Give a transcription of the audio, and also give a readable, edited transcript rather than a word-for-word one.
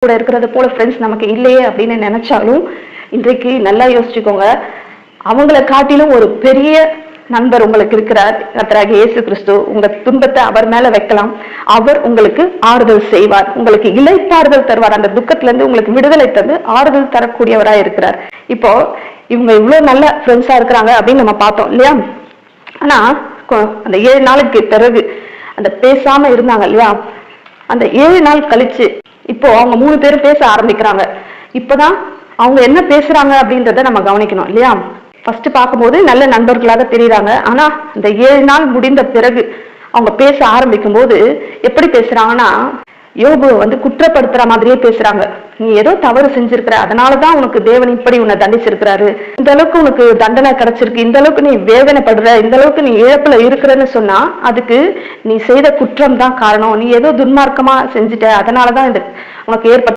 கூட இருக்கிறது போல ஃப்ரெண்ட்ஸ் நமக்கு இல்லையே அப்படின்னு நினைச்சாலும் இன்றைக்கு நல்லா யோசிச்சுக்கோங்க. அவங்கள காட்டிலும் ஒரு பெரிய நண்பர் உங்களுக்கு இருக்கிறார். கர்த்தராகிய இயேசு கிறிஸ்து. உங்க துன்பத்தை அவர் மேல வைக்கலாம். அவர் உங்களுக்கு ஆறுதல் செய்வார். உங்களுக்கு இளைப்பாறுதல் தருவார். அந்த துக்கத்துல இருந்து உங்களுக்கு விடுதலை தந்து ஆறுதல் தரக்கூடியவரா இருக்கிறார். இப்போ இவங்க இவ்வளவு நல்ல ஃப்ரெண்ட்ஸா இருக்கிறாங்க அப்படின்னு நம்ம பார்த்தோம் இல்லையா? ஆனா அந்த 7 நாளுக்கு பிறகு அந்த பேசாம இருந்தாங்க இல்லையா? அந்த 7 நாள் கழிச்சு இப்போ அவங்க 3 பேரும் பேச ஆரம்பிக்கிறாங்க. இப்பதான் அவங்க என்ன பேசுறாங்க அப்படின்றத நம்ம கவனிக்கணும் இல்லையா? ஃபர்ஸ்ட் பார்க்கும்போது நல்ல நண்பர்களாக தெரியுறாங்க. ஆனா இந்த 7 நாள் முடிந்த பிறகு அவங்க பேச ஆரம்பிக்கும் போது எப்படி பேசுறாங்கன்னா, யோபுவை குற்றப்படுத்துற மாதிரியே பேசுறாங்க. நீ ஏதோ தவறு செஞ்சிருக்கிற, அதனாலதான் உனக்கு தேவன் இப்படி உன்னை தண்டிச்சிருக்கிறாரு, இந்த அளவுக்கு உனக்கு தண்டனை கிடைச்சிருக்கு, இந்த அளவுக்கு நீ வேதனைப்படுற, இந்த அளவுக்கு நீ இழப்புல இருக்கிறன்னு சொன்னா அதுக்கு நீ செய்த குற்றம் தான் காரணம். நீ ஏதோ துன்மார்க்கமா செஞ்சுட்ட, அதனாலதான் உனக்கு ஏற்பட்ட